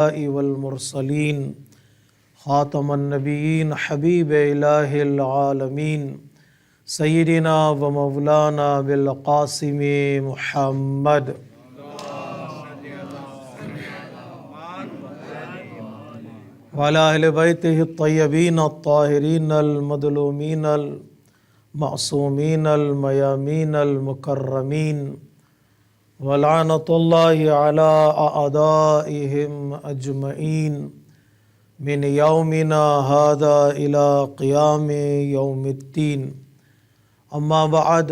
والمرسلین خاتم النبیین حبیب الہ العالمین سیدنا و مولانا بالقاسم محمد وعلی اہل بیتہ الطیبین الطاہرین المظلومین المعصومین المیامین المکرمین ولعنۃ اللہ علی اعدائہم اجمعین من یومنا ھذا الی قیام یوم الدین اما بعد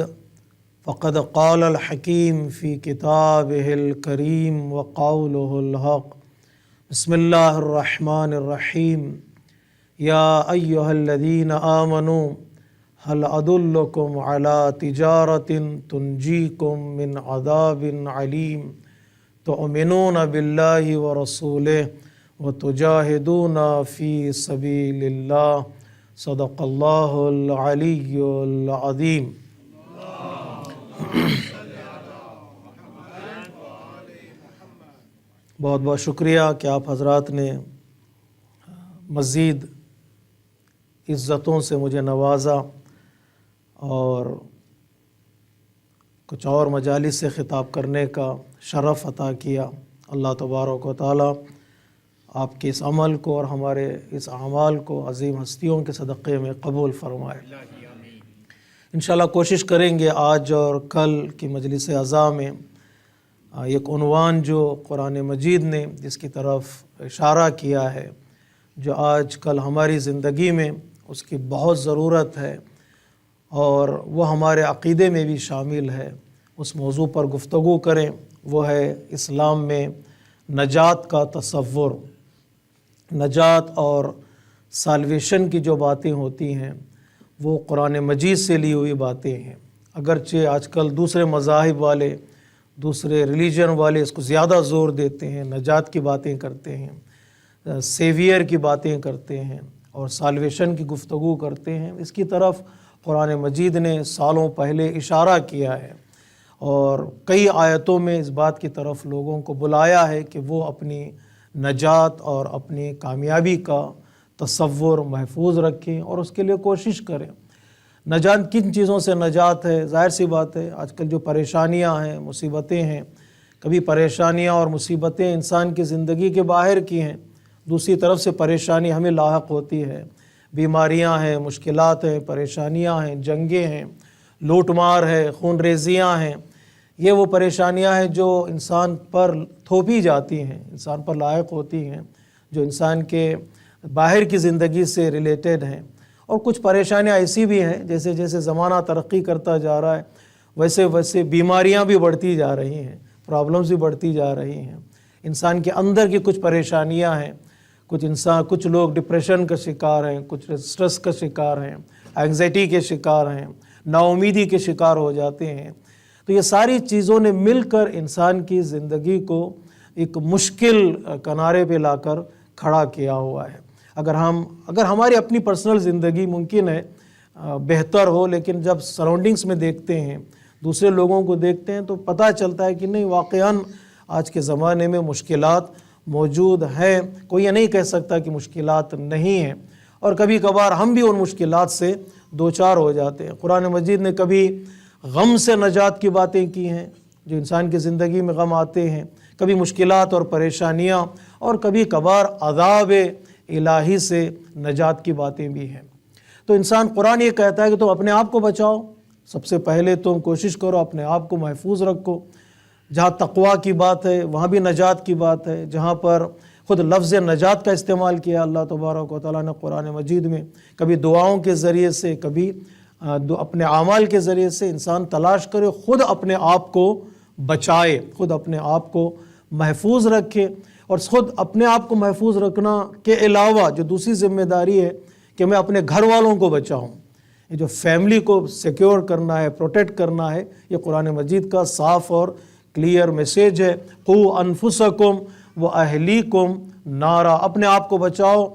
فقد قال الحکیم فی کتابہ الکریم وقولہ الحق بسم اللہ الرحمن الرحیم یا ایہا الذین آمنوا هل ادلکم علی تجارۃ تنجیکم من عذاب علیم تؤمنون باللہ ورسولہ وتجاہدون فی سبیل اللہ صدق اللہ العلی العظیم۔ بہت بہت شکریہ کہ آپ حضرات نے مزید عزتوں سے مجھے نوازا اور کچھ اور مجالس سے خطاب کرنے کا شرف عطا کیا۔ اللہ تبارک و تعالی آپ کے اس عمل کو اور ہمارے اس اعمال کو عظیم ہستیوں کے صدقے میں قبول فرمائے۔ انشاءاللہ کوشش کریں گے آج اور کل کی مجلس عزا میں ایک عنوان جو قرآن مجید نے جس کی طرف اشارہ کیا ہے، جو آج کل ہماری زندگی میں اس کی بہت ضرورت ہے اور وہ ہمارے عقیدے میں بھی شامل ہے، اس موضوع پر گفتگو کریں۔ وہ ہے اسلام میں نجات کا تصور۔ نجات اور سالویشن کی جو باتیں ہوتی ہیں وہ قرآن مجید سے لی ہوئی باتیں ہیں، اگرچہ آج کل دوسرے مذاہب والے، دوسرے ریلیجن والے اس کو زیادہ زور دیتے ہیں، نجات کی باتیں کرتے ہیں، سیویئر کی باتیں کرتے ہیں اور سالویشن کی گفتگو کرتے ہیں۔ اس کی طرف قرآن مجید نے سالوں پہلے اشارہ کیا ہے اور کئی آیتوں میں اس بات کی طرف لوگوں کو بلایا ہے کہ وہ اپنی نجات اور اپنی کامیابی کا تصور محفوظ رکھیں اور اس کے لیے کوشش کریں۔ نجات کن چیزوں سے نجات ہے؟ ظاہر سی بات ہے آج کل جو پریشانیاں ہیں، مصیبتیں ہیں، کبھی پریشانیاں اور مصیبتیں انسان کی زندگی کے باہر کی ہیں، دوسری طرف سے پریشانی ہمیں لاحق ہوتی ہے، بیماریاں ہیں، مشکلات ہیں، پریشانیاں ہیں، جنگیں ہیں، لوٹ مار ہے، خون ریزیاں ہیں۔ یہ وہ پریشانیاں ہیں جو انسان پر تھوپی جاتی ہیں، انسان پر لاحق ہوتی ہیں، جو انسان کے باہر کی زندگی سے ریلیٹڈ ہیں۔ اور کچھ پریشانیاں ایسی بھی ہیں جیسے جیسے زمانہ ترقی کرتا جا رہا ہے ویسے ویسے بیماریاں بھی بڑھتی جا رہی ہیں، پرابلمز بھی بڑھتی جا رہی ہیں۔ انسان کے اندر کی کچھ پریشانیاں ہیں، کچھ لوگ ڈپریشن کا شکار ہیں، کچھ سٹریس کا شکار ہیں، اینگزائٹی کے شکار ہیں، نا امیدی کے شکار ہو جاتے ہیں۔ تو یہ ساری چیزوں نے مل کر انسان کی زندگی کو ایک مشکل کنارے پہ لا کر کھڑا کیا ہوا ہے۔ اگر ہماری اپنی پرسنل زندگی ممکن ہے بہتر ہو، لیکن جب سراؤنڈنگز میں دیکھتے ہیں، دوسرے لوگوں کو دیکھتے ہیں تو پتہ چلتا ہے کہ نہیں، واقعاً آج کے زمانے میں مشکلات موجود ہیں۔ کوئی یہ نہیں کہہ سکتا کہ مشکلات نہیں ہیں، اور کبھی کبھار ہم بھی ان مشکلات سے دوچار ہو جاتے ہیں۔ قرآن مجید نے کبھی غم سے نجات کی باتیں کی ہیں، جو انسان کی زندگی میں غم آتے ہیں، کبھی مشکلات اور پریشانیاں، اور کبھی کبھار عذاب الہی سے نجات کی باتیں بھی ہیں۔ تو انسان قرآن یہ کہتا ہے کہ تم اپنے آپ کو بچاؤ، سب سے پہلے تم کوشش کرو اپنے آپ کو محفوظ رکھو۔ جہاں تقویٰ کی بات ہے وہاں بھی نجات کی بات ہے۔ جہاں پر خود لفظ نجات کا استعمال کیا اللہ تبارک و تعالیٰ نے قرآن مجید میں، کبھی دعاؤں کے ذریعے سے، کبھی اپنے اعمال کے ذریعے سے انسان تلاش کرے خود اپنے آپ کو بچائے، خود اپنے آپ کو محفوظ رکھے۔ اور خود اپنے آپ کو محفوظ رکھنا کے علاوہ جو دوسری ذمہ داری ہے کہ میں اپنے گھر والوں کو بچاؤں، یہ جو فیملی کو سیکیور کرنا ہے، پروٹیکٹ کرنا ہے، یہ قرآن مجید کا صاف اور کلیئر میسیج ہے۔ قوا انفسکم واہلیکم نارا، اپنے آپ کو بچاؤ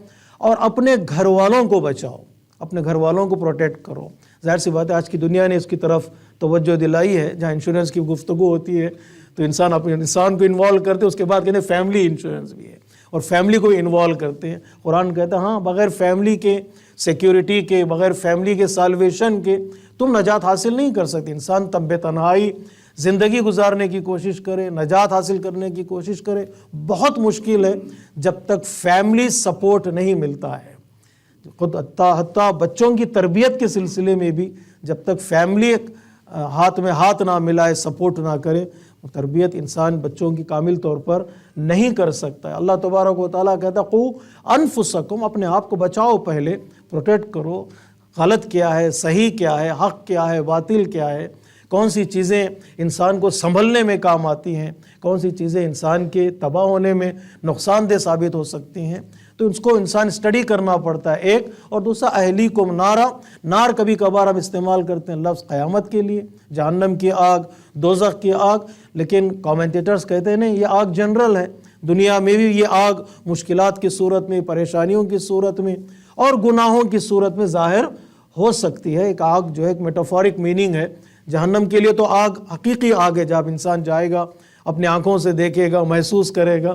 اور اپنے گھر والوں کو بچاؤ، اپنے گھر والوں کو پروٹیکٹ کرو۔ ظاہر سی بات ہے آج کی دنیا نے اس کی طرف توجہ دلائی ہے، جہاں انشورنس کی گفتگو ہوتی ہے تو انسان اپنے انسان کو انوالو کرتے، اس کے بعد کہتے ہیں فیملی انشورنس بھی ہے، اور فیملی کو بھی انوالو کرتے ہیں۔ قرآن کہتا ہے ہاں بغیر فیملی کے سیکیورٹی کے، بغیر فیملی کے سالویشن کے تم نجات حاصل نہیں کر سکتے۔ انسان بے تنہائی زندگی گزارنے کی کوشش کرے، نجات حاصل کرنے کی کوشش کرے، بہت مشکل ہے جب تک فیملی سپورٹ نہیں ملتا ہے۔ خود حتیٰ بچوں کی تربیت کے سلسلے میں بھی جب تک فیملی ہاتھ میں ہاتھ نہ ملائے، سپورٹ نہ کرے، تربیت انسان بچوں کی کامل طور پر نہیں کر سکتا ہے۔ اللہ تبارک و تعالیٰ کہتا ہے قو انفسکم، اپنے آپ کو بچاؤ، پہلے پروٹیکٹ کرو، غلط کیا ہے، صحیح کیا ہے، حق کیا ہے، باطل کیا ہے، کون سی چیزیں انسان کو سنبھلنے میں کام آتی ہیں، کون سی چیزیں انسان کے تباہ ہونے میں نقصان دہ ثابت ہو سکتی ہیں، تو اس کو انسان اسٹڈی کرنا پڑتا ہے ایک۔ اور دوسرا اہلیکم نارا، نار کبھی کبھار ہم استعمال کرتے ہیں لفظ قیامت کے لیے، جہنم کی آگ، دوزخ کی آگ، لیکن کامنٹیٹرز کہتے ہیں نہیں، یہ آگ جنرل ہے، دنیا میں بھی یہ آگ مشکلات کی صورت میں، پریشانیوں کی صورت میں اور گناہوں کی صورت میں ظاہر ہو سکتی ہے۔ ایک آگ جو ہے ایک میٹافورک میننگ ہے، جہنم کے لیے تو آگ حقیقی آگ ہے، جب انسان جائے گا اپنے آنکھوں سے دیکھے گا، محسوس کرے گا۔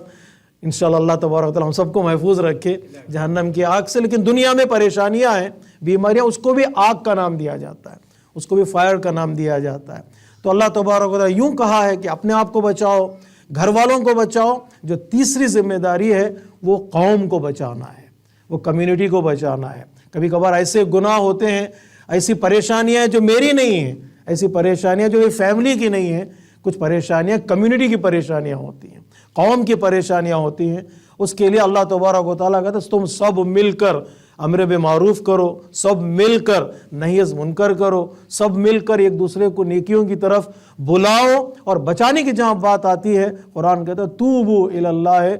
انشاءاللہ اللہ تبارک و تعالیٰ ہم سب کو محفوظ رکھے جہنم کی آگ سے۔ لیکن دنیا میں پریشانیاں ہیں، بیماریاں، اس کو بھی آگ کا نام دیا جاتا ہے، اس کو بھی فائر کا نام دیا جاتا ہے۔ تو اللہ تبارک و تعالیٰ یوں کہا ہے کہ اپنے آپ کو بچاؤ، گھر والوں کو بچاؤ۔ جو تیسری ذمہ داری ہے وہ قوم کو بچانا ہے، وہ کمیونٹی کو بچانا ہے۔ کبھی کبھار ایسے گناہ ہوتے ہیں، ایسی پریشانیاں ہیں جو میری نہیں ہیں، ایسی پریشانیاں جو فیملی کی نہیں ہیں، کچھ پریشانیاں کمیونٹی کی پریشانیاں ہوتی ہیں، قوم کی پریشانیاں ہوتی ہیں۔ اس کے لیے اللہ تبارک و تعالیٰ کہتا ہے تم سب مل کر امر بالمعروف کرو، سب مل کر نہی از منکر کرو، سب مل کر ایک دوسرے کو نیکیوں کی طرف بلاؤ۔ اور بچانے کی جہاں بات آتی ہے، قرآن کہتا ہے توبو الی اللہ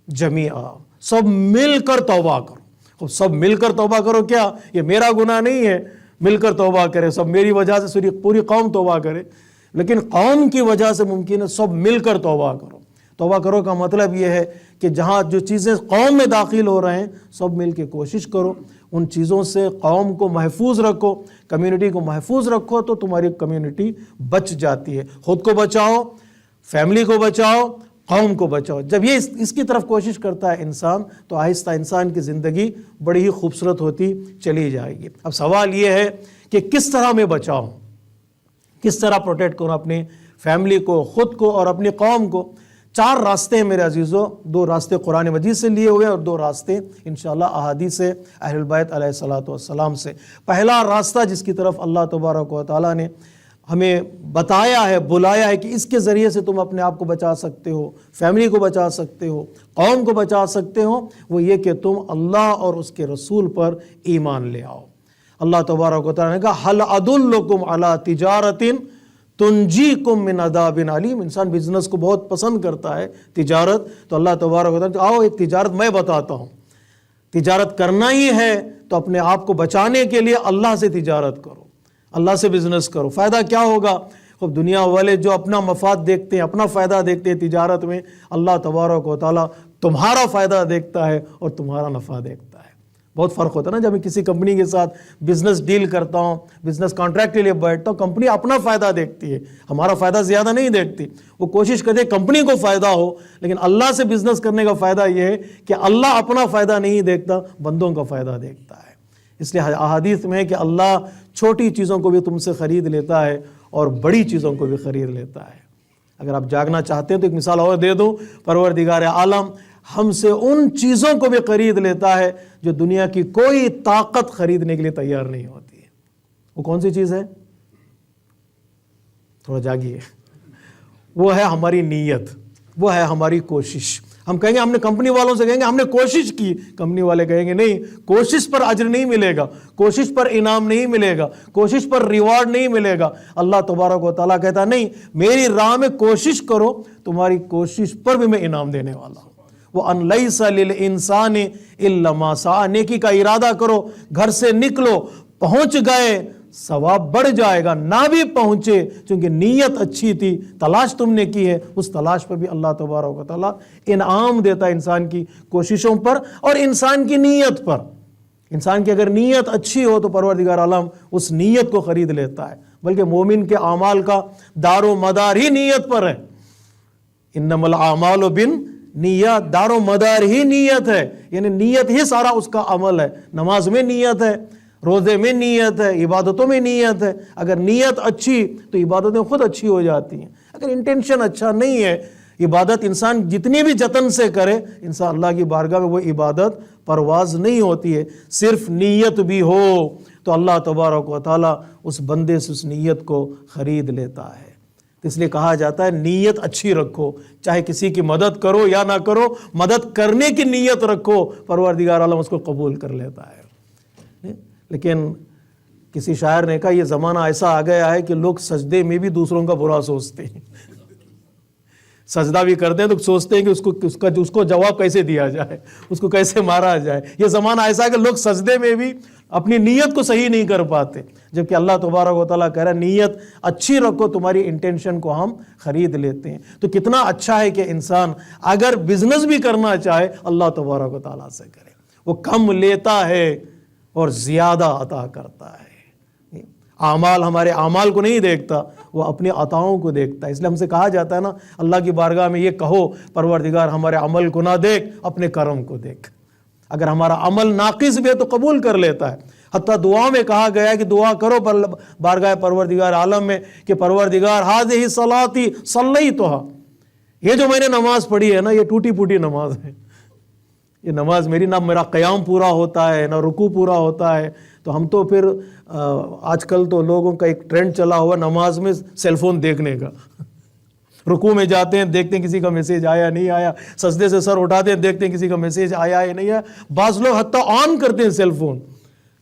جمیعا، سب مل کر توبہ کرو۔ سب مل کر توبہ کرو، کیا یہ میرا گناہ نہیں ہے مل کر توبہ کرے، سب میری وجہ سے پوری قوم توبہ کرے، لیکن قوم کی وجہ سے ممکن ہے سب مل کر توبہ کرو۔ توبہ کرو کا مطلب یہ ہے کہ جہاں جو چیزیں قوم میں داخل ہو رہے ہیں سب مل کے کوشش کرو ان چیزوں سے قوم کو محفوظ رکھو، کمیونٹی کو محفوظ رکھو، تو تمہاری کمیونٹی بچ جاتی ہے۔ خود کو بچاؤ، فیملی کو بچاؤ، قوم کو بچاؤ۔ جب یہ اس کی طرف کوشش کرتا ہے انسان تو آہستہ انسان کی زندگی بڑی ہی خوبصورت ہوتی چلی جائے گی۔ اب سوال یہ ہے کہ کس طرح میں بچاؤں، کس طرح پروٹیکٹ کروں اپنی فیملی کو، خود کو اور اپنی قوم کو۔ 4 راستے ہیں میرے عزیزوں، 2 راستے قرآن مجید سے لیے ہوئے اور 2 راستے انشاءاللہ احادیث سے اہل البیت علیہ الصلوۃ والسلام سے۔ پہلا راستہ جس کی طرف اللہ تبارک و تعالیٰ نے ہمیں بتایا ہے، بلایا ہے کہ اس کے ذریعے سے تم اپنے آپ کو بچا سکتے ہو، فیملی کو بچا سکتے ہو، قوم کو بچا سکتے ہو، وہ یہ کہ تم اللہ اور اس کے رسول پر ایمان لے آؤ۔ اللہ تبارک و تعالیٰ نے کہا هل ادلکم علی تجارۃ تنجیکم من عذاب علیم۔ انسان بزنس کو بہت پسند کرتا ہے، تجارت، تو اللہ تبارک و تعالیٰ آؤ ایک تجارت میں بتاتا ہوں۔ تجارت کرنا ہی ہے تو اپنے آپ کو بچانے کے لیے اللہ سے تجارت کرو، اللہ سے بزنس کرو۔ فائدہ کیا ہوگا؟ خب دنیا والے جو اپنا مفاد دیکھتے ہیں، اپنا فائدہ دیکھتے ہیں تجارت میں، اللہ تبارک و تعالیٰ تمہارا فائدہ دیکھتا ہے اور تمہارا نفع دیکھتا ہے۔ بہت فرق ہوتا ہے نا، جب میں کسی کمپنی کے ساتھ بزنس ڈیل کرتا ہوں، بزنس کانٹریکٹ کے لیے بیٹھتا ہوں، کمپنی اپنا فائدہ دیکھتی ہے، ہمارا فائدہ زیادہ نہیں دیکھتی، وہ کوشش کرتے کمپنی کو فائدہ ہو۔ لیکن اللہ سے بزنس کرنے کا فائدہ یہ ہے کہ اللہ اپنا فائدہ نہیں دیکھتا، بندوں کا فائدہ دیکھتا ہے۔ اس لیے احادیث میں ہے کہ اللہ چھوٹی چیزوں کو بھی تم سے خرید لیتا ہے اور بڑی چیزوں کو بھی خرید لیتا ہے۔ اگر آپ جاگنا چاہتے ہیں تو ایک مثال اور دے دوں، پروردگار عالم ہم سے ان چیزوں کو بھی خرید لیتا ہے جو دنیا کی کوئی طاقت خریدنے کے لیے تیار نہیں ہوتی ہے۔ وہ کون سی چیز ہے؟ تھوڑا جاگیے۔ وہ ہے ہماری نیت، وہ ہے ہماری کوشش۔ ہم کہیں گے، ہم نے کمپنی والوں سے کہیں گے ہم نے کوشش کی، کمپنی والے کہیں گے نہیں، کوشش پر اجر نہیں ملے گا، کوشش پر انعام نہیں ملے گا، کوشش پر ریوارڈ نہیں ملے گا۔ اللہ تبارک و تعالیٰ کہتا نہیں، میری راہ میں کوشش کرو، تمہاری کوشش پر بھی میں انعام دینے والا ہوں۔ وَأَنْ لَيْسَ لِلْإِنسَانِ إِلَّا مَا سَعَىٰ، نیکی کا ارادہ کرو، گھر سے نکلو، پہنچ گئے ثواب بڑھ جائے گا، نہ بھی پہنچے چونکہ نیت اچھی تھی، تلاش تم نے کی ہے، اس تلاش پر بھی اللہ تبارک و تعالیٰ انعام دیتا ہے انسان کی کوششوں پر اور انسان کی نیت پر۔ انسان کی اگر نیت اچھی ہو تو پروردگار عالم اس نیت کو خرید لیتا ہے، بلکہ مومن کے اعمال کا دار و مدار ہی نیت پر ہے۔ انما الاعمال نیت دار و مدار ہی نیت ہے، یعنی نیت ہی سارا اس کا عمل ہے۔ نماز میں نیت ہے، روزے میں نیت ہے، عبادتوں میں نیت ہے۔ اگر نیت اچھی تو عبادتیں خود اچھی ہو جاتی ہیں۔ اگر انٹینشن اچھا نہیں ہے، عبادت انسان جتنی بھی جتن سے کرے، انسان اللہ کی بارگاہ میں وہ عبادت پرواز نہیں ہوتی ہے۔ صرف نیت بھی ہو تو اللہ تبارک و تعالیٰ اس بندے سے اس نیت کو خرید لیتا ہے۔ اس لیے کہا جاتا ہے نیت اچھی رکھو، چاہے کسی کی مدد کرو یا نہ کرو، مدد کرنے کی نیت رکھو، پروردگار عالم اس کو قبول کر لیتا ہے۔ لیکن کسی شاعر نے کہا یہ زمانہ ایسا آ گیا ہے کہ لوگ سجدے میں بھی دوسروں کا برا سوچتے ہیں۔ سجدہ بھی کرتے ہیں تو سوچتے ہیں کہ اس کو جواب کیسے دیا جائے، اس کو کیسے مارا جائے۔ یہ زمانہ ایسا ہے کہ لوگ سجدے میں بھی اپنی نیت کو صحیح نہیں کر پاتے، جبکہ اللہ تبارک و تعالیٰ کہہ رہا ہے نیت اچھی رکھو، تمہاری انٹینشن کو ہم خرید لیتے ہیں۔ تو کتنا اچھا ہے کہ انسان اگر بزنس بھی کرنا چاہے اللہ تبارک و تعالیٰ سے کرے، وہ کم لیتا ہے اور زیادہ عطا کرتا ہے۔ اعمال ہمارے اعمال کو نہیں دیکھتا، وہ اپنے عطاؤں کو دیکھتا ہے۔ اس لیے ہم سے کہا جاتا ہے نا، اللہ کی بارگاہ میں یہ کہو پروردگار ہمارے عمل کو نہ دیکھ، اپنے کرم کو دیکھ۔ اگر ہمارا عمل ناقص بھی ہے تو قبول کر لیتا ہے۔ حتیٰ دعا میں کہا گیا ہے کہ دعا کرو بارگاہ پروردگار عالم میں کہ پروردگار ہذہ صلاتی صلیتھا، یہ جو میں نے نماز پڑھی ہے نا، یہ ٹوٹی پھوٹی نماز ہے۔ یہ نماز میری نہ میرا قیام پورا ہوتا ہے، نہ رکوع پورا ہوتا ہے۔ تو ہم تو پھر آج کل تو لوگوں کا ایک ٹرینڈ چلا ہوا نماز میں سیل فون دیکھنے کا۔ رکوع میں جاتے ہیں، دیکھتے ہیں کسی کا میسیج آیا نہیں آیا، سجدے سے سر اٹھاتے ہیں، دیکھتے ہیں کسی کا میسیج آیا یا نہیں آیا۔ بعض لوگ حتیٰ آن کرتے ہیں سیل فون،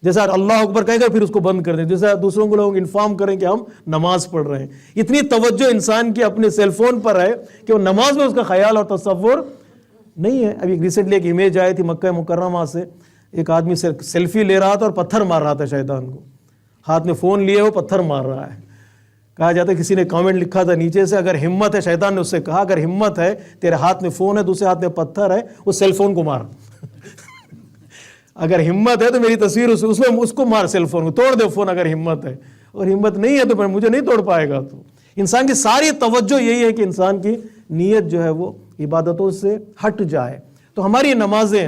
جیسا اللہ اکبر کہے گا پھر اس کو بند کر دیں، جیسا دوسروں کو لوگ انفارم کریں کہ ہم نماز پڑھ رہے ہیں۔ اتنی توجہ انسان کی اپنے سیل فون پر ہے کہ وہ نماز میں اس کا خیال اور تصور نہیں ہے۔ ابھی ریسنٹلی ایک امیج آئی تھی مکہ مکرمہ سے، ایک آدمی سیلفی لے رہا تھا اور پتھر مار رہا تھا شیطان کو، ہاتھ میں فون لیے وہ پتھر مار رہا ہے۔ کہا جاتا ہے کسی نے کامنٹ لکھا تھا نیچے سے، اگر ہمت ہے، شیطان نے اس سے کہا اگر ہمت ہے، تیرے ہاتھ میں فون ہے، دوسرے ہاتھ میں پتھر ہے، اس سیل فون کو مار۔ اگر ہمت ہے تو میری تصویر اس کو مار، سیل فون کو توڑ دے فون اگر ہمت ہے، اور ہمت نہیں ہے تو پھر مجھے نہیں توڑ پائے گا۔ تو انسان کی ساری توجہ یہی ہے کہ انسان کی نیت جو ہے وہ عبادتوں سے ہٹ جائے۔ تو ہماری نمازیں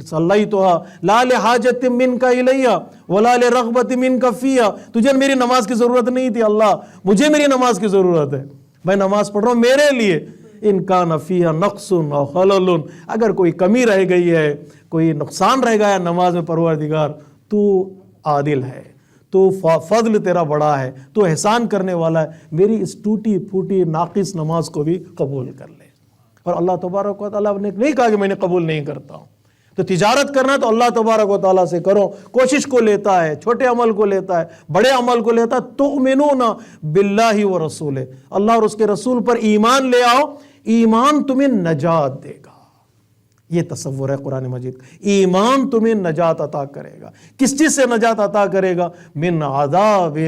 صلیتھا لا لحاجت منک الیہ ولا لرغبت منک فیہ، تجھے میری نماز کی ضرورت نہیں تھی اللہ، مجھے میری نماز کی ضرورت ہے، میں نماز پڑھ رہا ہوں میرے لیے۔ ان کان فیہا نقص او خلل، اگر کوئی کمی رہ گئی ہے، کوئی نقصان رہ گیا نماز میں، پروردگار تو عادل ہے، تو فضل تیرا بڑا ہے، تو احسان کرنے والا ہے، میری اس ٹوٹی پھوٹی ناقص نماز کو بھی قبول کر لے۔ اور اللہ تبارک و تعالیٰ نے نہیں کہا کہ میں نے قبول نہیں کرتا ہوں۔ تو تجارت کرنا تو اللہ تبارک و تعالیٰ سے کرو، کوشش کو لیتا ہے، چھوٹے عمل کو لیتا ہے، بڑے عمل کو لیتا ہے۔ تؤمنون باللہ و رسولہ، اللہ اور اس کے رسول پر ایمان لے آؤ، ایمان تمہیں نجات دے گا۔ یہ تصور ہے قرآن مجید کا، ایمان تمہیں نجات عطا کرے گا۔ کس چیز سے نجات عطا کرے گا؟ من عذاب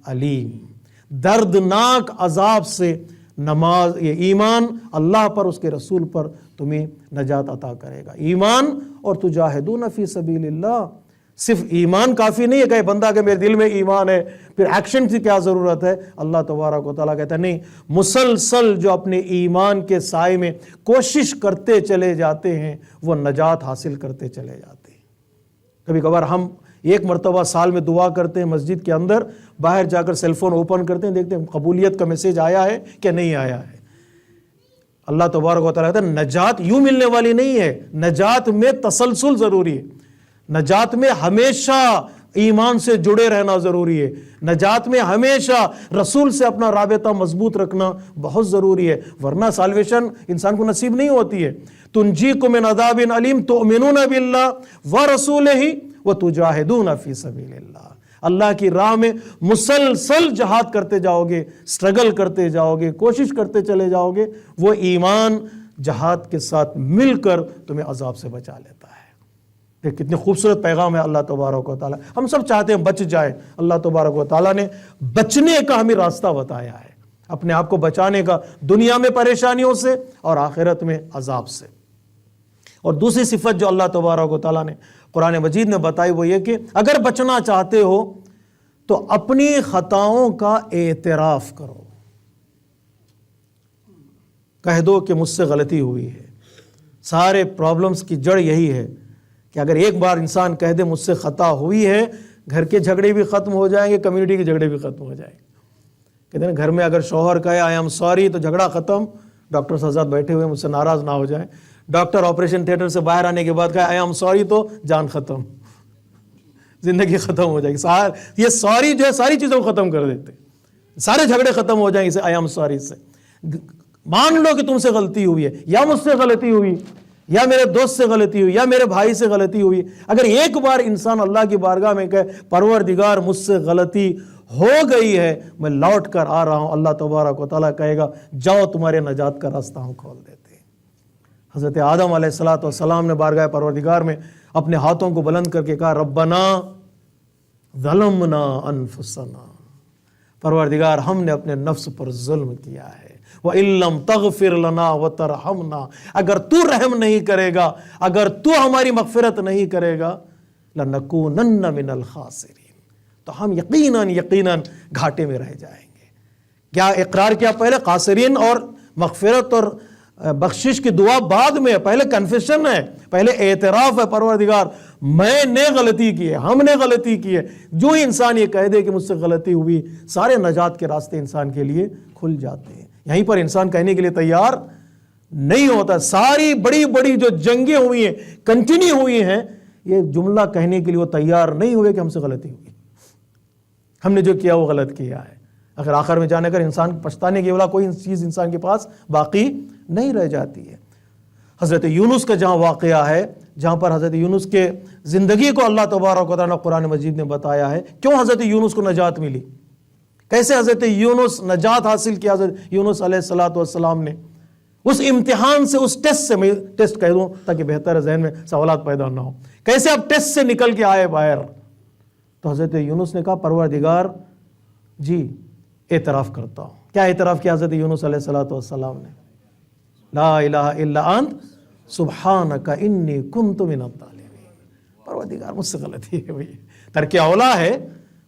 علیم، دردناک عذاب سے۔ نماز، یہ ایمان اللہ پر، اس کے رسول پر تمہیں نجات عطا کرے گا۔ ایمان اور تجاہدون فی سبیل اللہ، صرف ایمان کافی نہیں ہے کہ بندہ کہ میرے دل میں ایمان ہے پھر ایکشن کی کیا ضرورت ہے۔ اللہ تبارک و تعالیٰ کہتا ہے نہیں، مسلسل جو اپنے ایمان کے سائے میں کوشش کرتے چلے جاتے ہیں وہ نجات حاصل کرتے چلے جاتے ہیں۔ کبھی کبھار ہم ایک مرتبہ سال میں دعا کرتے ہیں مسجد کے اندر، باہر جا کر سیل فون اوپن کرتے ہیں، دیکھتے ہیں قبولیت کا میسیج آیا ہے کہ نہیں آیا ہے۔ اللہ تبارک و تعالیٰ کہتا ہے نجات یوں ملنے والی نہیں ہے، نجات میں تسلسل ضروری ہے، نجات میں ہمیشہ ایمان سے جڑے رہنا ضروری ہے، نجات میں ہمیشہ رسول سے اپنا رابطہ مضبوط رکھنا بہت ضروری ہے، ورنہ سالویشن انسان کو نصیب نہیں ہوتی ہے۔ تنجیکم من عذاب علیم تؤمنون باللہ ورسولہ وتجاہدون فی سبیل اللہ، اللہ کی راہ میں مسلسل جہاد کرتے جاؤ گے، سٹرگل کرتے جاؤ گے، کوشش کرتے چلے جاؤ گے، وہ ایمان جہاد کے ساتھ مل کر تمہیں عذاب سے بچا لیتا ہے۔ یہ کتنی خوبصورت پیغام ہے اللہ تبارک و تعالیٰ۔ ہم سب چاہتے ہیں بچ جائیں، اللہ تبارک و تعالیٰ نے بچنے کا ہمیں راستہ بتایا ہے، اپنے آپ کو بچانے کا، دنیا میں پریشانیوں سے اور آخرت میں عذاب سے۔ اور دوسری صفت جو اللہ تبارک و تعالیٰ نے قرآن مجید میں بتائی وہ یہ کہ اگر بچنا چاہتے ہو تو اپنی خطاؤں کا اعتراف کرو، کہہ دو کہ مجھ سے غلطی ہوئی ہے، سارے پرابلمس کی جڑ یہی ہے کہ اگر ایک بار انسان کہہ دے مجھ سے خطا ہوئی ہے، گھر کے جھگڑے بھی ختم ہو جائیں گے، کمیونٹی کے جھگڑے بھی ختم ہو جائیں گے۔ کہتے ہیں گھر میں اگر شوہر کہے آئی ایم سوری تو جھگڑا ختم، ڈاکٹر حضرات بیٹھے ہوئے مجھ سے ناراض نہ ہو جائیں، ڈاکٹر آپریشن تھیٹر سے باہر آنے کے بعد کہا آئی ایم سوری تو جان ختم، زندگی ختم ہو جائے گی۔ یہ سوری جو ہے ساری چیزوں کو ختم کر دیتے، سارے جھگڑے ختم ہو جائیں گے آئی ایم سوری سے۔ مان لو کہ تم سے غلطی ہوئی ہے، یا مجھ سے غلطی ہوئی، یا میرے دوست سے غلطی ہوئی، یا میرے بھائی سے غلطی ہوئی۔ اگر ایک بار انسان اللہ کی بارگاہ میں کہے پروردگار مجھ سے غلطی ہو گئی ہے، میں لوٹ کر آ رہا ہوں، اللہ تبارک و تعالیٰ کہے گا جاؤ تمہارے نجات کا راستہ ہم کھول دیتے ہیں۔ حضرت آدم علیہ السلام نے بارگاہ پروردگار میں اپنے ہاتھوں کو بلند کر کے کہا ربنا ظلمنا انفسنا، پروردگار ہم نے اپنے نفس پر ظلم کیا ہے، وَإِن لَّمْ تَغْفِرْ لَنَا وَتَرْحَمْنَا، اگر تو رحم نہیں کرے گا، اگر تو ہماری مغفرت نہیں کرے گا، لَنَكُونَنَّ مِنَ الْخَاسِرِينَ، تو ہم یقیناً گھاٹے میں رہ جائیں گے۔ کیا اقرار کیا پہلے؟ خاسرین، اور مغفرت اور بخشش کی دعا بعد میں، پہلے کنفیشن ہے، پہلے اعتراف ہے پروردگار میں نے غلطی کی ہے، ہم نے غلطی کی ہے۔ جو ہی انسان یہ کہہ دے کہ مجھ سے غلطی ہوئی، سارے نجات کے راستے انسان کے لیے کھل جاتے ہیں۔ یہیں پر انسان کہنے کے لیے تیار نہیں ہوتا۔ ساری بڑی بڑی جو جنگیں ہوئی ہیں، کنٹینیو ہوئی ہیں، یہ جملہ کہنے کے لیے وہ تیار نہیں ہوئے کہ ہم سے غلطی ہوئی، ہم نے جو کیا وہ غلط کیا ہے۔ اگر آخر میں جانے کر انسان پچھتانے کے کوئی چیز انسان کے پاس باقی نہیں رہ جاتی ہے۔ حضرت یونس کا جہاں واقعہ ہے، جہاں پر حضرت یونس کے زندگی کو اللہ تبارک و تعالیٰ قرآن مجید نے بتایا ہے، کیوں حضرت یونس کو نجات ملی، کیسے حضرت یونس نجات حاصل کیا۔ حضرت یونس علیہ السلام نے اس امتحان سے، اس ٹیسٹ سے، میں ٹیسٹ کہہ دوں تاکہ بہتر ذہن میں سوالات پیدا نہ ہو، کیسے آپ ٹیسٹ سے نکل کے آئے باہر؟ تو حضرت یونس نے کہا پروردگار جی اعتراف کرتا ہوں۔ کیا اعتراف کیا حضرت یونس علیہ السلام نے؟ لا الہ الا انت سبحانک انی کنت من الظالمین، پروردگار مجھ سے غلطی ہے، ترک اولا ہے،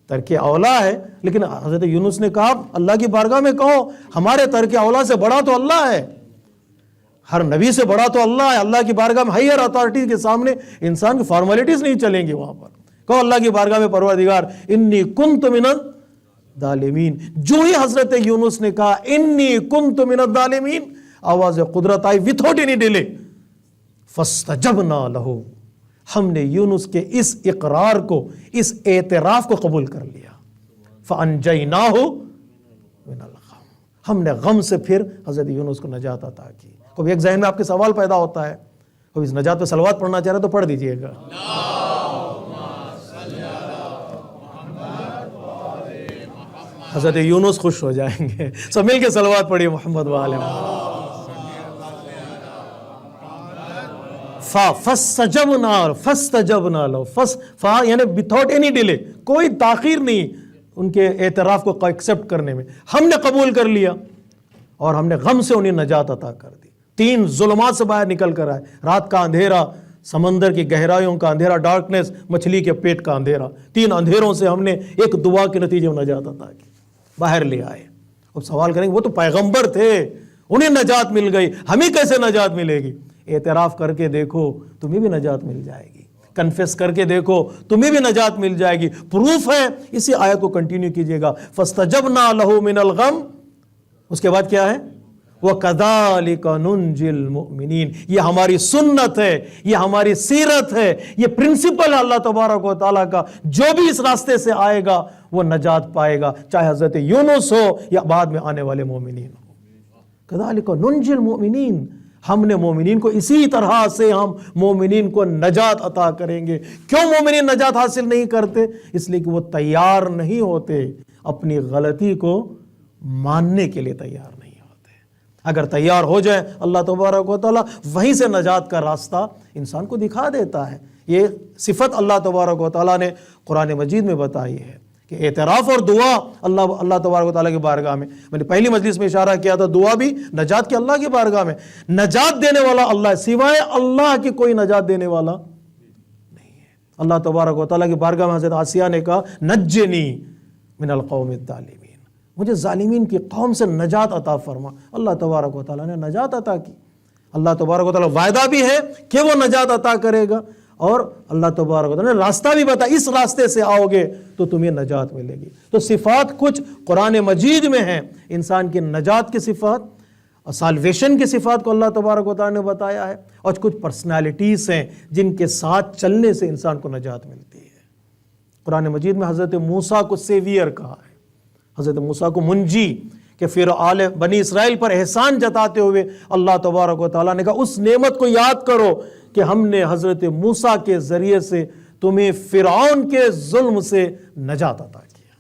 ترک اولا ہے۔ لیکن حضرت یونس نے کہا اللہ کی بارگاہ میں کہو ہمارے ترک اولا سے بڑا تو اللہ ہے، ہر نبی سے بڑا تو اللہ ہے۔ اللہ کی بارگاہ میں ہائر اتھارٹی کے سامنے انسان کی فارمیلٹیز نہیں چلیں گی، وہاں پر کہو اللہ کی بارگاہ میں پروردگار انی کنت من الظالمین۔ جو ہی حضرت یونس نے کہا انی کنت من الظالمین، آواز قدرت آئی without any delay، فاستجبنا لہ، ہم نے یونس کے اس اقرار کو، اس اعتراف کو قبول کر لیا، فانجیناہ من الغم، ہم نے غم سے پھر حضرت یونس کو نجات عطا کی۔ کبھی ایک ذہن میں آپ کے سوال پیدا ہوتا ہے، کوئی اس نجات پہ صلوات پڑھنا چاہ رہے تو پڑھ دیجئے گا۔ حضرت یونس خوش ہو جائیں گے، سب مل کے صلوات پڑھیے محمد وآل محمد۔ فاستجبنا لو، فا یعنی without any delay، کوئی تاخیر نہیں ان کے اعتراف کو ایکسپٹ کرنے میں، ہم نے قبول کر لیا اور ہم نے غم سے انہیں نجات عطا کر دی۔ 3 ظلمات سے باہر نکل کر آئے، رات کا اندھیرا، سمندر کی گہرائیوں کا اندھیرا، ڈارکنیس، مچھلی کے پیٹ کا اندھیرا، 3 اندھیروں سے ہم نے ایک دعا کے نتیجے میں نجات عطا کی، باہر لے آئے۔ اب سوال کریں گے وہ تو پیغمبر تھے، انہیں نجات مل گئی، ہمیں کیسے نجات ملے گی؟ اعتراف کر کے دیکھو تمہیں بھی نجات مل جائے گی، کنفیس کر کے دیکھو تمہیں بھی نجات مل جائے گی۔ پروف ہے، اسی آیت کو کنٹینیو کیجئے گا، فاستجبنا لہ من الغم، اس کے بعد کیا ہے؟ وَكَذَلِكَ نُنْجِي الْمُؤْمِنِينَ، یہ ہماری سنت ہے، یہ ہماری سیرت ہے، یہ پرنسپل ہے اللہ تبارک و تعالیٰ کا، جو بھی اس راستے سے آئے گا وہ نجات پائے گا، چاہے حضرت یونس ہو یا بعد میں آنے والے مومنین ہو۔ كَذَلِكَ نُنْجِي الْمُؤْمِنِينَ، ہم نے مومنین کو اسی طرح سے ہم مومنین کو نجات عطا کریں گے۔ کیوں مومنین نجات حاصل نہیں کرتے؟ اس لیے کہ وہ تیار نہیں ہوتے، اپنی غلطی کو ماننے کے لیے تیار نہیں ہوتے۔ اگر تیار ہو جائے اللہ تبارک و تعالیٰ وہیں سے نجات کا راستہ انسان کو دکھا دیتا ہے۔ یہ صفت اللہ تبارک و تعالیٰ نے قرآن مجید میں بتائی ہے کہ اعتراف اور دعا اللہ تبارک و تعالیٰ کی بارگاہ میں، میں نے پہلی مجلس میں اشارہ کیا تھا، دعا بھی نجات کی اللہ کی بارگاہ میں، نجات دینے والا اللہ ہے، سوائے اللہ کی کوئی نجات دینے والا نہیں ہے۔ اللہ تبارک و تعالیٰ کی بارگاہ میں حضرت آسیہ نے کہا نجنی من القوم الظالمین، مجھے ظالمین کی قوم سے نجات عطا فرما۔ اللہ تبارک و تعالیٰ نے نجات عطا کی۔ اللہ تبارک و تعالیٰ وعدہ بھی ہے کہ وہ نجات عطا کرے گا، اور اللہ تبارک و تعالیٰ نے راستہ بھی بتا، اس راستے سے آؤ گے تو تمہیں نجات ملے گی۔ تو صفات کچھ قرآن مجید میں ہیں، انسان کی نجات کی صفات اور سالویشن کی صفات کو اللہ تبارک و تعالیٰ نے بتایا ہے، اور کچھ پرسنالٹیز ہیں جن کے ساتھ چلنے سے انسان کو نجات ملتی ہے۔ قرآن مجید میں حضرت موسیٰ کو سیویئر کہا ہے، حضرت موسیٰ کو منجی، کہ پھر آل بنی اسرائیل پر احسان جتاتے ہوئے اللہ تبارک و تعالیٰ نے کہا اس نعمت کو یاد کرو کہ ہم نے حضرت موسیٰ کے ذریعے سے تمہیں فرعون کے ظلم سے نجات عطا کیا۔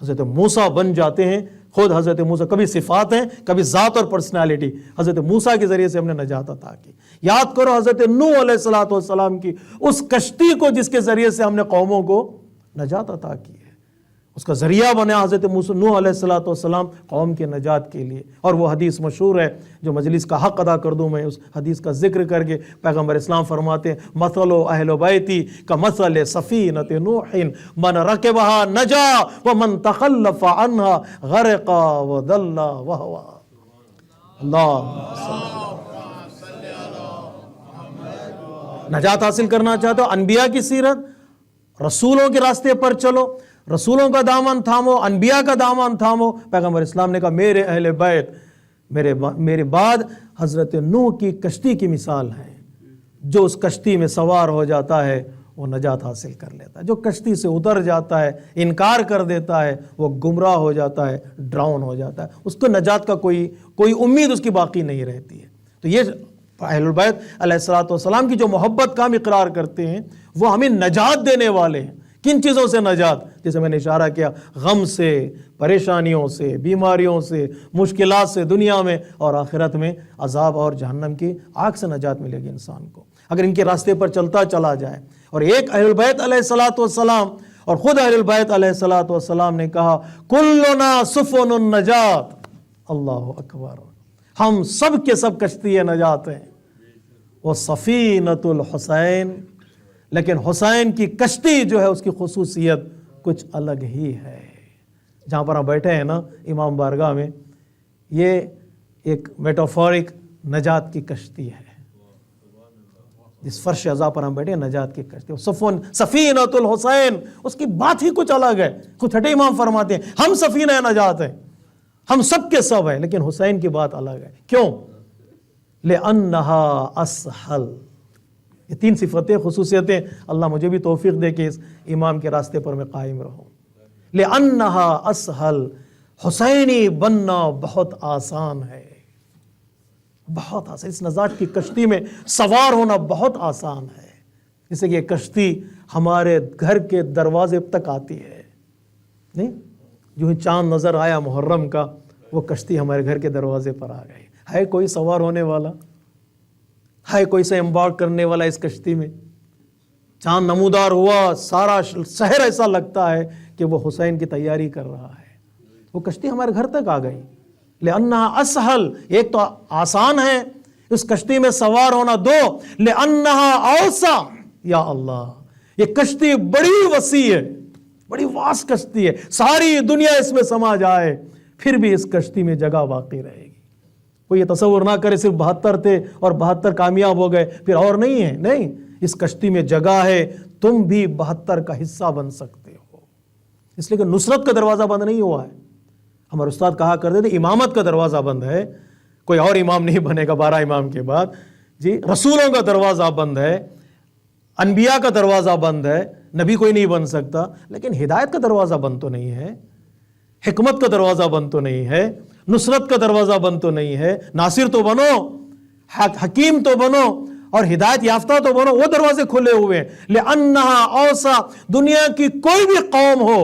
حضرت موسیٰ بن جاتے ہیں، خود حضرت موسیٰ، کبھی صفات ہیں کبھی ذات اور پرسنالٹی، حضرت موسیٰ کے ذریعے سے ہم نے نجات عطا کی۔ یاد کرو حضرت نوح علیہ السلام کی اس کشتی کو جس کے ذریعے سے ہم نے قوموں کو نجات عطا کی ہے، اس کا ذریعہ بنا حضرت نوح علیہ السلام قوم کے نجات کے لیے۔ اور وہ حدیث مشہور ہے جو مجلس کا حق ادا کر دوں میں اس حدیث کا ذکر کر کے، پیغمبر اسلام فرماتے ہیں مثل اہل بیتی کمثل سفینۃ نوح من رکبها نجا ومن تخلف عنها غرق وضل وهوى۔ نجات حاصل کرنا چاہتے ہو، انبیاء کی سیرت، رسولوں کے راستے پر چلو، رسولوں کا دامن تھامو، انبیاء کا دامن تھامو۔ پیغمبر اسلام نے کہا میرے اہل بیت میرے بعد حضرت نوح کی کشتی کی مثال ہے، جو اس کشتی میں سوار ہو جاتا ہے وہ نجات حاصل کر لیتا ہے، جو کشتی سے اتر جاتا ہے انکار کر دیتا ہے وہ گمراہ ہو جاتا ہے، ڈراؤن ہو جاتا ہے، اس کو نجات کا کوئی امید اس کی باقی نہیں رہتی ہے۔ تو یہ اہل البیت علیہ السلام کی جو محبت کا ہم اقرار کرتے ہیں وہ ہمیں نجات دینے والے ہیں۔ کن چیزوں سے نجات؟ جیسے میں نے اشارہ کیا، غم سے، پریشانیوں سے، بیماریوں سے، مشکلات سے دنیا میں، اور آخرت میں عذاب اور جہنم کی آگ سے نجات ملے گی انسان کو اگر ان کے راستے پر چلتا چلا جائے۔ اور ایک اہل البیت علیہ السلام اور خود اہل البیت علیہ السلام نے کہا کلنا سفن النجات، اللہ اکبر، ہم سب کے سب کشتی نجات ہیں، وہ سفینۃ الحسین، لیکن حسین کی کشتی جو ہے اس کی خصوصیت کچھ الگ ہی ہے۔ جہاں پر ہم بیٹھے ہیں نا امام بارگاہ میں، یہ ایک میٹافورک نجات کی کشتی ہے، جس فرش عزا پر ہم بیٹھے ہیں نجات کی کشتی، سفینۃ الحسین، اس کی بات ہی کچھ الگ ہے۔ خود چھٹے امام فرماتے ہیں ہم سفینہ نجات ہیں، ہم سب کے سب ہیں، لیکن حسین کی بات الگ ہے۔ کیوں؟ لِأَنَّهَا أَسْهَلُ۔ یہ تین صفتیں، خصوصیتیں اللہ مجھے بھی توفیق دے کہ اس امام کے راستے پر میں قائم رہوں۔ لِأَنَّهَا أَسْهَلُ، حسینی بننا بہت آسان ہے، بہت آسان، اس نجات کی کشتی میں سوار ہونا بہت آسان ہے، جیسے کہ یہ کشتی ہمارے گھر کے دروازے تک آتی ہے، نہیں؟ جو ہی چاند نظر آیا محرم کا، وہ کشتی ہمارے گھر کے دروازے پر آ گئی۔ ہے کوئی سوار ہونے والا؟ ہے کوئی سے امبارک کرنے والا اس کشتی میں؟ چاند نمودار ہوا، سارا شہر ایسا لگتا ہے کہ وہ حسین کی تیاری کر رہا ہے، وہ کشتی ہمارے گھر تک آ گئی۔ لِأَنَّهَا أَسْهَلُ، ایک تو آسان ہے اس کشتی میں سوار ہونا، دو لِأَنَّهَا أَوْسَعُ، یا اللہ یہ کشتی بڑی وسیع ہے، بڑی واس کشتی ہے، ساری دنیا اس میں سما جائے پھر بھی اس کشتی میں جگہ باقی رہے گی۔ وہ یہ تصور نہ کرے صرف 72 تھے اور 72 کامیاب ہو گئے پھر اور نہیں ہے، نہیں، اس کشتی میں جگہ ہے، تم بھی 72 کا حصہ بن سکتے ہو، اس لیے کہ نصرت کا دروازہ بند نہیں ہوا ہے۔ ہمارے استاد کہا کرتے تھے امامت کا دروازہ بند ہے، کوئی اور امام نہیں بنے گا 12 امام کے بعد، جی، رسولوں کا دروازہ بند ہے، انبیاء کا دروازہ بند ہے، نبی کوئی نہیں بن سکتا، لیکن ہدایت کا دروازہ بند تو نہیں ہے، حکمت کا دروازہ بند تو نہیں ہے، نصرت کا دروازہ بند تو نہیں ہے، ناصر تو بنو، حکیم تو بنو، اور ہدایت یافتہ تو بنو، وہ دروازے کھلے ہوئے ہیں۔ لِأَنَّهَا أَوْسَعُ، دنیا کی کوئی بھی قوم ہو،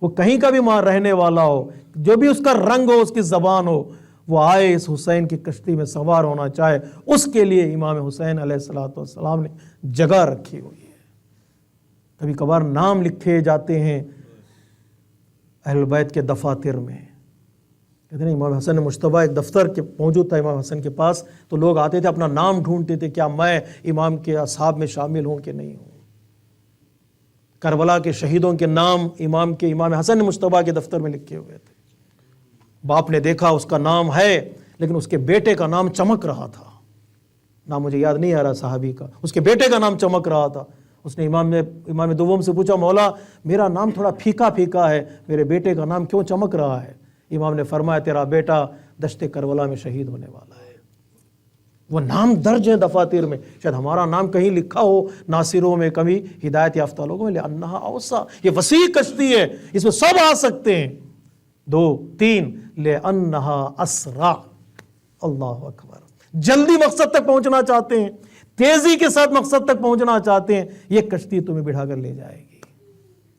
وہ کہیں کا بھی وہاں رہنے والا ہو، جو بھی اس کا رنگ ہو، اس کی زبان ہو، وہ آئے اس حسین کی کشتی میں سوار ہونا چاہے، اس کے لیے امام حسین علیہ السلام نے جگہ رکھی ہوئی ہے۔ کبھی کبھار نام لکھے جاتے ہیں اہل بیت کے دفاتر میں، کہتے ہیں امام حسن مجتبیٰ ایک دفتر کے موجود تھا امام حسن کے پاس، تو لوگ آتے تھے اپنا نام ڈھونڈتے تھے، کیا میں امام کے اصحاب میں شامل ہوں کہ نہیں ہوں۔ کربلا کے شہیدوں کے نام امام حسن مجتبیٰ کے دفتر میں لکھے ہوئے تھے۔ باپ نے دیکھا اس کا نام ہے لیکن اس کے بیٹے کا نام چمک رہا تھا، نام مجھے یاد نہیں آ رہا صحابی کا، اس کے بیٹے کا نام چمک رہا تھا۔ اس نے امام دوم سے پوچھا، مولا میرا نام تھوڑا پھیکا پھیکا ہے، میرے بیٹے کا نام کیوں چمک رہا ہے؟ امام نے فرمایا تیرا بیٹا دشت کربلا میں شہید ہونے والا ہے۔ وہ نام درج ہے دفاتر میں، شاید ہمارا نام کہیں لکھا ہو ناصروں میں، کبھی ہدایت یافتہ لوگوں میں، لأنہا اوسع، یہ وسیع کشتی ہے، اس میں سب آ سکتے ہیں۔ 2 3 لأنہا اسرع، اللہ اکبر، جلدی مقصد تک پہنچنا چاہتے ہیں، تیزی کے ساتھ مقصد تک پہنچنا چاہتے ہیں، یہ کشتی تمہیں بڑھا کر لے جائے گی۔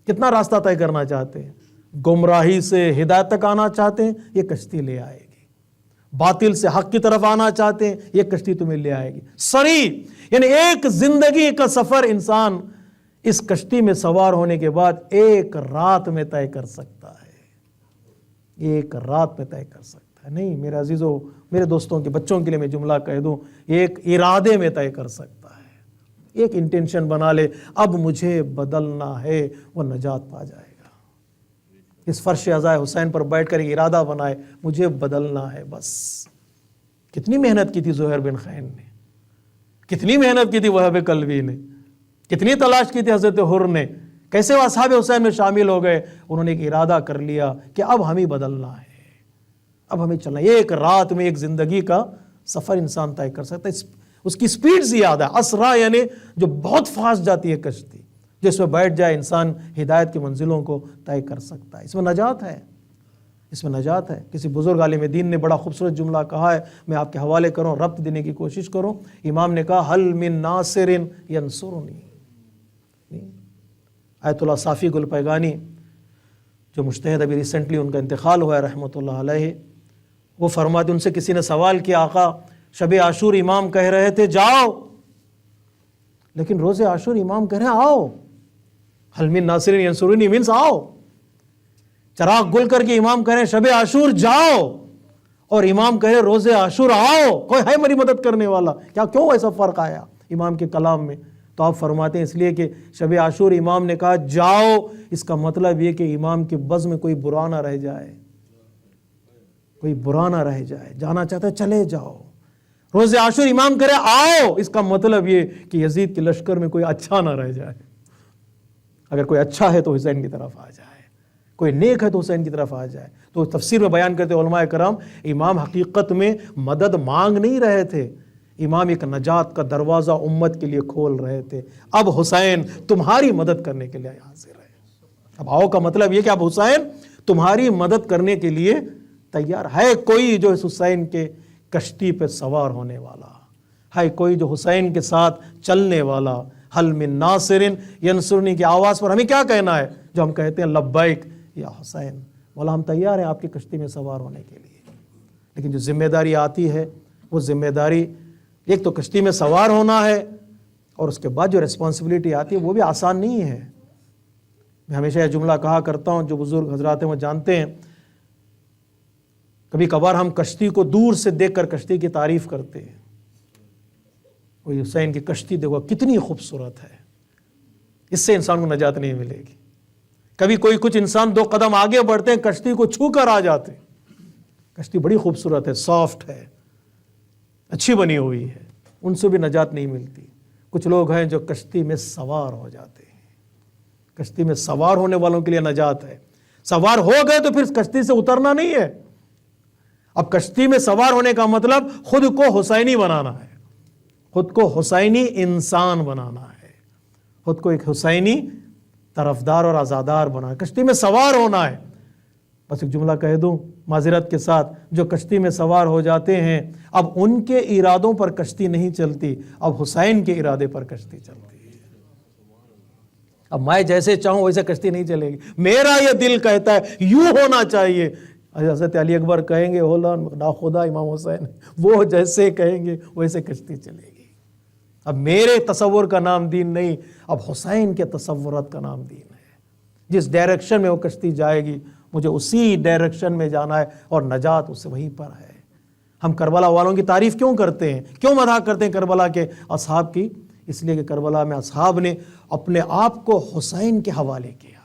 کتنا راستہ طے کرنا چاہتے ہیں، گمراہی سے ہدایت تک آنا چاہتے ہیں، یہ کشتی لے آئے گی۔ باطل سے حق کی طرف آنا چاہتے ہیں، یہ کشتی تمہیں لے آئے گی۔ سری، یعنی ایک زندگی کا سفر انسان اس کشتی میں سوار ہونے کے بعد ایک رات میں طے کر سکتا ہے، ایک رات میں طے کر سکتا ہے۔ نہیں میرے عزیزوں، میرے دوستوں کے بچوں کے لیے میں جملہ کہہ دوں، ایک ارادے میں طے کر سکتا ہے، ایک انٹینشن بنا لے، اب مجھے بدلنا ہے، وہ نجات پا جائے گا۔ اس فرش عزائے حسین پر بیٹھ کر ایک ارادہ بنائے، مجھے بدلنا ہے بس۔ کتنی محنت کی تھی زہیر بن خین نے، کتنی محنت کی تھی وہب کلبی نے، کتنی تلاش کی تھی حضرت حر نے، کیسے وہ اصحاب حسین میں شامل ہو گئے۔ انہوں نے ایک ارادہ کر لیا کہ اب ہمیں بدلنا ہے، اب ہمیں چلنا ہے۔ ایک رات میں ایک زندگی کا سفر انسان طے کر سکتا ہے۔ اس کی سپیڈ زیادہ ہے، اسرع یعنی جو بہت فاسٹ جاتی ہے کشتی، جس میں بیٹھ جائے انسان ہدایت کی منزلوں کو طے کر سکتا ہے۔ اس میں نجات ہے، اس میں نجات ہے۔ کسی بزرگ عالم دین نے بڑا خوبصورت جملہ کہا ہے، میں آپ کے حوالے کروں، ربط دینے کی کوشش کروں۔ امام نے کہا حل من ناصر ینصرنی۔ آیت اللہ صافی گل پیگانی جو مجتہد، ابھی ریسنٹلی ان کا انتقال ہوا ہے رحمۃ اللہ علیہ، وہ فرماتے، ان سے کسی نے سوال کیا، آقا شب عاشور امام کہہ رہے تھے جاؤ، لیکن روز عاشور امام کہہ رہے ہیں آؤ، حل من ناصر ینصرنی مینس آؤ۔ چراغ گل کر کے امام کہہ رہے ہیں شب عاشور جاؤ، اور امام کہہ رہے روز عاشور آؤ، کوئی ہے میری مدد کرنے والا؟ کیوں ایسا فرق آیا امام کے کلام میں؟ تو آپ فرماتے ہیں اس لیے کہ شب عاشور امام نے کہا جاؤ، اس کا مطلب یہ کہ امام کے بزم میں کوئی برا نہ رہ جائے، کوئی برا نہ رہ جائے، جانا چاہتا ہے چلے جاؤ۔ روز عاشور امام کرے آؤ، اس کا مطلب یہ کہ یزید کے لشکر میں کوئی اچھا نہ رہ جائے، اگر کوئی اچھا ہے تو حسین کی طرف آ جائے، کوئی نیک ہے تو حسین کی طرف آ جائے۔ تو تفسیر میں بیان کرتے علماء کرام، امام حقیقت میں مدد مانگ نہیں رہے تھے، امام ایک نجات کا دروازہ امت کے لیے کھول رہے تھے۔ اب حسین تمہاری مدد کرنے کے لیے حاضر ہے۔ اب آؤ کا مطلب یہ کہ اب حسین تمہاری مدد کرنے کے لیے تیار ہے۔ کوئی جو اس حسین کے کشتی پہ سوار ہونے والا ہے، کوئی جو حسین کے ساتھ چلنے والا۔ حل من ناصر ینصرنی کی آواز پر ہمیں کیا کہنا ہے جو ہم کہتے ہیں لبیک یا حسین؟ مولا ہم تیار ہیں آپ کی کشتی میں سوار ہونے کے لیے، لیکن جو ذمہ داری آتی ہے وہ ذمہ داری ایک تو کشتی میں سوار ہونا ہے، اور اس کے بعد جو ریسپانسبلٹی آتی ہے وہ بھی آسان نہیں ہے۔ میں ہمیشہ یہ جملہ کہا کرتا ہوں، جو بزرگ حضرات ہیں وہ جانتے ہیں، کبھی کبھار ہم کشتی کو دور سے دیکھ کر کشتی کی تعریف کرتے ہیں، وہ حسین کی کشتی دیکھو کتنی خوبصورت ہے، اس سے انسان کو نجات نہیں ملے گی۔ کبھی کچھ انسان 2 قدم آگے بڑھتے ہیں، کشتی کو چھو کر آ جاتے ہیں۔ کشتی بڑی خوبصورت ہے، سافٹ ہے، اچھی بنی ہوئی ہے، ان سے بھی نجات نہیں ملتی۔ کچھ لوگ ہیں جو کشتی میں سوار ہو جاتے ہیں، کشتی میں سوار ہونے والوں کے لیے نجات ہے۔ سوار ہو گئے تو پھر کشتی سے اترنا نہیں ہے۔ اب کشتی میں سوار ہونے کا مطلب خود کو حسینی بنانا ہے، خود کو حسینی انسان بنانا ہے، خود کو ایک حسینی طرفدار اور آزادار بنانا ہے، کشتی میں سوار ہونا ہے۔ بس ایک جملہ کہہ دوں معذرت کے ساتھ، جو کشتی میں سوار ہو جاتے ہیں اب ان کے ارادوں پر کشتی نہیں چلتی، اب حسین کے ارادے پر کشتی چلتی ہے۔ اب میں جیسے چاہوں ویسے کشتی نہیں چلے گی، میرا یہ دل کہتا ہے یوں ہونا چاہیے، حضرت علی اکبر کہیں گے اولا ناخدا امام حسین، وہ جیسے کہیں گے ویسے کشتی چلے گی۔ اب میرے تصور کا نام دین نہیں، اب حسین کے تصورات کا نام دین ہے۔ جس ڈائریکشن میں وہ کشتی جائے گی مجھے اسی ڈائریکشن میں جانا ہے، اور نجات اس سے وہیں پر ہے۔ ہم کربلا والوں کی تعریف کیوں کرتے ہیں، کیوں مدح کرتے ہیں کربلا کے اصحاب کی؟ اس لیے کہ کربلا میں اصحاب نے اپنے آپ کو حسین کے حوالے کیا،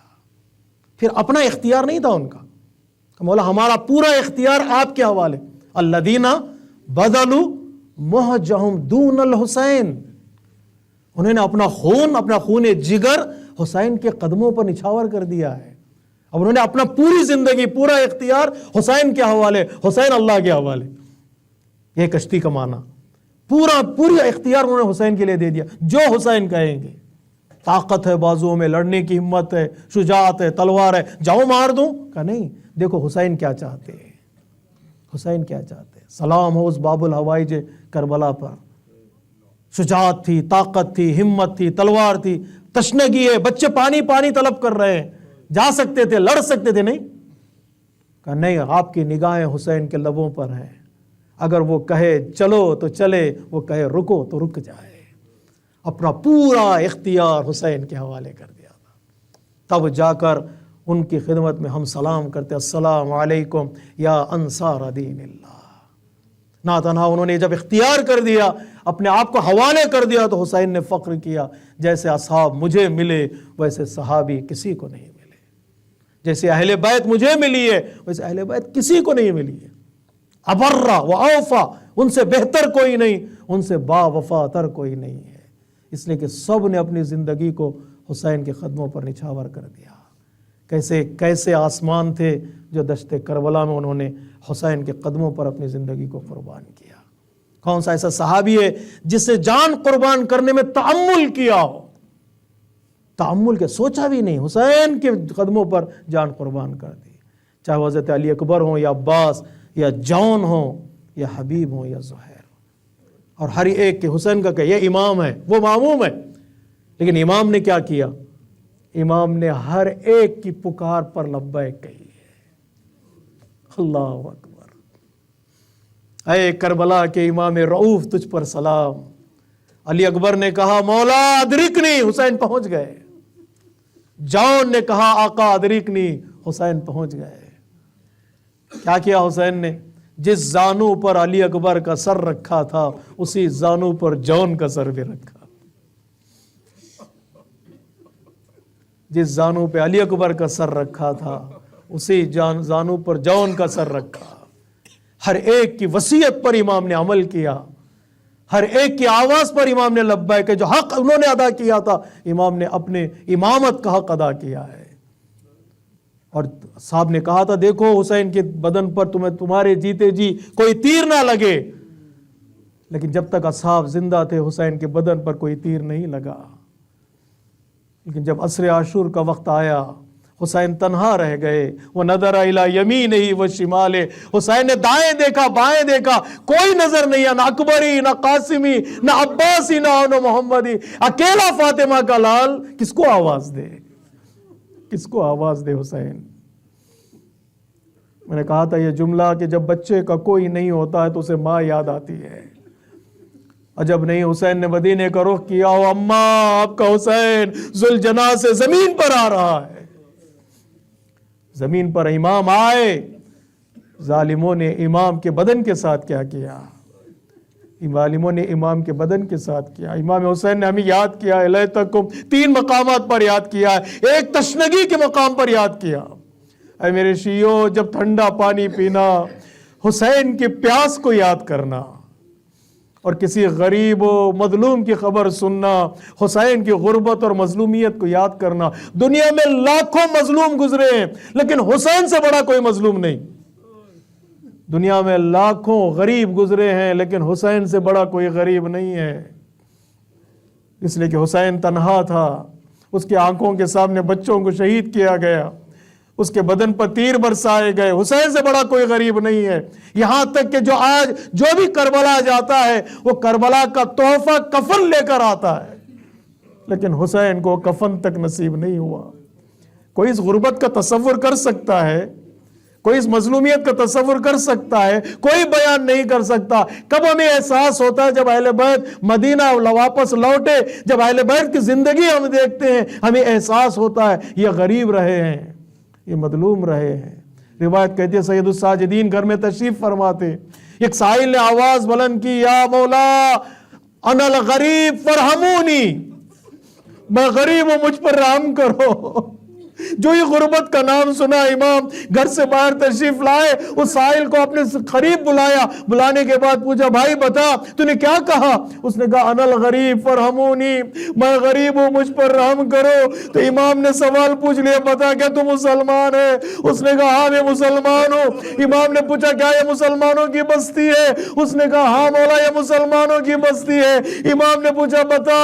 پھر اپنا اختیار نہیں تھا ان کا، مولا ہمارا پورا اختیار آپ کے حوالے، الذین بدلوا مہجہم دون الحسین، انہوں نے اپنا خون جگر حسین کے قدموں پر نچھاور کر دیا ہے. اب انہوں نے اپنا پوری زندگی، پورا اختیار حسین کے حوالے، حسین اللہ کے حوالے. یہ کشتی کا معنی، پورا اختیار انہوں نے حسین کے لیے دے دیا. جو حسین کہیں گے، طاقت ہے بازوؤں میں، لڑنے کی ہمت ہے، شجاعت ہے، تلوار ہے، جاؤ مار دوں. کہا نہیں، دیکھو حسین کیا چاہتے ہیں، حسین کیا چاہتے ہیں. سلام ہو اس باب الحوائج کربلا پر. شجاعت تھی، طاقت تھی، ہمت تھی، تلوار تھی. تشنگی ہے، بچے پانی طلب کر رہے ہیں، جا سکتے تھے، لڑ سکتے تھے، نہیں. کہا نہیں، آپ کی نگاہیں حسین کے لبوں پر ہیں، اگر وہ کہے چلو تو چلے، وہ کہے رکو تو رک جائے. اپنا پورا اختیار حسین کے حوالے کر دیا تھا. تب جا کر ان کی خدمت میں ہم سلام کرتے، السلام علیکم یا انصار دین اللہ. نہ تنہا انہوں نے جب اختیار کر دیا، اپنے آپ کو حوالے کر دیا، تو حسین نے فخر کیا، جیسے اصحاب مجھے ملے ویسے صحابی کسی کو نہیں ملے، جیسے اہل بیت مجھے ملی ہے ویسے اہل بیت کسی کو نہیں ملی ہے. ابرا و اوفا، ان سے بہتر کوئی نہیں، ان سے با وفا تر کوئی نہیں ہے. اس لیے کہ سب نے اپنی زندگی کو حسین کے قدموں پر نچھاور کر دیا. کیسے آسمان تھے جو دشت کربلا میں انہوں نے حسین کے قدموں پر اپنی زندگی کو قربان کیا. کون سا ایسا صحابی ہے جس سے جان قربان کرنے میں تأمل کیا ہو، تأمل کے سوچا بھی نہیں، حسین کے قدموں پر جان قربان کر دی. چاہے حضرت علی اکبر ہوں یا عباس یا جون ہوں یا حبیب ہوں یا زہیر. اور ہر ایک کے حسین کا کہ یہ امام ہے، وہ معموم ہے، لیکن امام نے کیا کیا؟ امام نے ہر ایک کی پکار پر لبیک کہی ہے. اللہ اکبر. اے کربلا کے امام رعوف، تجھ پر سلام. علی اکبر نے کہا مولا ادرکنی، حسین پہنچ گئے. جون نے کہا آقا ادرکنی، حسین پہنچ گئے. کیا کیا حسین نے؟ جس زانو پر علی اکبر کا سر رکھا تھا، اسی زانو پر جون کا سر بھی رکھا. جس زانو پہ علی اکبر کا سر رکھا تھا، اسی زانو پر جون کا سر رکھا. ہر ایک کی وصیت پر امام نے عمل کیا، ہر ایک کی آواز پر امام نے لبیک کہ جو حق انہوں نے ادا کیا تھا، امام نے اپنے امامت کا حق ادا کیا ہے. اور صاحب نے کہا تھا دیکھو حسین کے بدن پر تمہارے جیتے جی کوئی تیر نہ لگے، لیکن جب تک اصحاب زندہ تھے حسین کے بدن پر کوئی تیر نہیں لگا. لیکن جب عصر عاشور کا وقت آیا، حسین تنہا رہ گئے. وہ نظر الی یمینہ و شمالہ، حسین نے دائیں دیکھا بائیں دیکھا، کوئی نظر نہیں ہے، نہ اکبری نہ قاسمی نہ عباسی نہ محمدی. اکیلا فاطمہ کا لال، کس کو آواز دے، کس کو آواز دے حسین. میں نے کہا تھا یہ جملہ کہ جب بچے کا کوئی نہیں ہوتا ہے تو اسے ماں یاد آتی ہے. عجب نہیں حسین نے مدینے کا رخ کیا ہو، اماں آپ کا حسین ذوالجناح سے زمین پر آ رہا ہے. زمین پر امام آئے، ظالموں نے امام کے بدن کے ساتھ کیا کیا؟ ظالموں نے امام کے بدن کے ساتھ کیا. امام حسین نے ہمیں یاد کیا ہے، لیتکم 3 مقامات پر یاد کیا ہے. ایک تشنگی کے مقام پر یاد کیا. اے میرے شیعو، جب ٹھنڈا پانی پینا، حسین کی پیاس کو یاد کرنا، اور کسی غریب و مظلوم کی خبر سننا، حسین کی غربت اور مظلومیت کو یاد کرنا. دنیا میں لاکھوں مظلوم گزرے ہیں لیکن حسین سے بڑا کوئی مظلوم نہیں. دنیا میں لاکھوں غریب گزرے ہیں لیکن حسین سے بڑا کوئی غریب نہیں ہے. اس لیے کہ حسین تنہا تھا، اس کی آنکھوں کے سامنے بچوں کو شہید کیا گیا، اس کے بدن پر تیر برسائے گئے. حسین سے بڑا کوئی غریب نہیں ہے. یہاں تک کہ جو آج جو بھی کربلا جاتا ہے وہ کربلا کا تحفہ کفن لے کر آتا ہے، لیکن حسین کو کفن تک نصیب نہیں ہوا. کوئی اس غربت کا تصور کر سکتا ہے؟ کوئی اس مظلومیت کا تصور کر سکتا ہے؟ کوئی بیان نہیں کر سکتا. کب ہمیں احساس ہوتا ہے؟ جب اہل بیت مدینہ واپس لوٹے، جب اہل بیت کی زندگی ہم دیکھتے ہیں، ہمیں احساس ہوتا ہے یہ غریب رہے ہیں، یہ مظلوم رہے ہیں. روایت کہتی ہے سید الساجدین گھر میں تشریف فرماتے، ایک سائل نے آواز بلند کی، یا مولا انا الغریب فرحمونی، میں غریب ہوں مجھ پر رحم کرو. جو یہ غربت کا نام سنا امام گھر سے باہر تشریف لائے، اس سائل کو اپنے قریب بلایا، بلانے کے بعد پوچھا بھائی بتا تو نے کیا کہا؟ اس نے کہا انا الغریب فرحمونی، میں غریب ہوں مجھ پر رحم کرو۔ تو امام نے سوال پوچھ لیا بتا کیا تو مسلمان ہے؟ اس نے کہا ہاں میں مسلمان ہوں۔ امام نے پوچھا کیا یہ مسلمانوں کی بستی ہے؟ اس نے کہا ہاں مولا یہ مسلمانوں کی بستی ہے۔ امام نے پوچھا بتا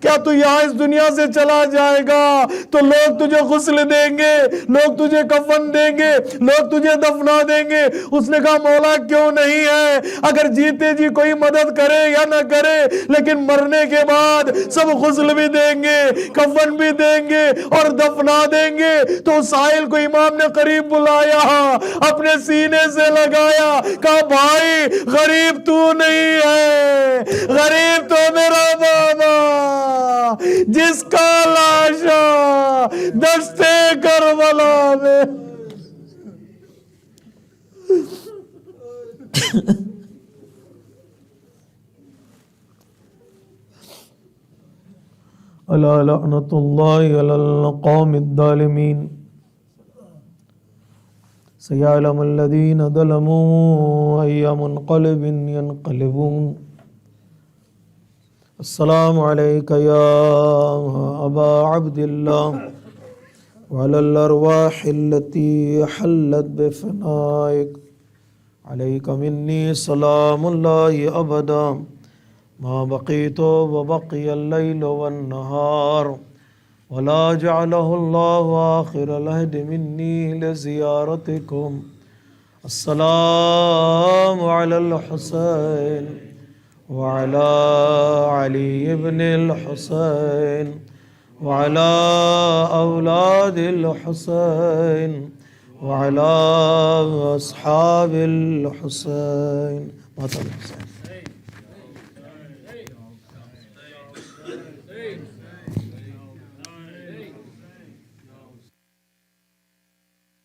کیا تو یہاں اس دنیا سے چلا جائے گا تو لوگ تجھے غسل دیں گے، لوگ تجھے کفن دیں گے، لوگ تجھے دفنا دیں گے؟ اس نے کہا مولا کیوں نہیں ہے، اگر جیتے جی کوئی مدد کرے یا نہ کرے لیکن مرنے کے بعد سب غسل بھی دیں گے، کفن بھی دیں گے اور دفنا دیں گے۔ تو سائل کو امام نے قریب بلایا، اپنے سینے سے لگایا، کہا بھائی غریب تو نہیں ہے، غریب تو میرا بابا جس کا لاشا دشتے کربلا میں الا لعنت اللہ علی القوم الظالمین سیعلم الذین ظلموا ای منقلب ینقلبون۔ السلام علیک یا ابا عبداللہ وعلی الارواح التي حلت بفنائک، علیک منی سلام اللہ ابدا ما بقیت وبقی اللیل والنہار، ولا جعلہ اللہ آخر العہد منی لزیارتکم۔ السلام علی الحسین وعلى علي بن الحسين وعلى أولاد الحسين وعلى أصحاب الحسين۔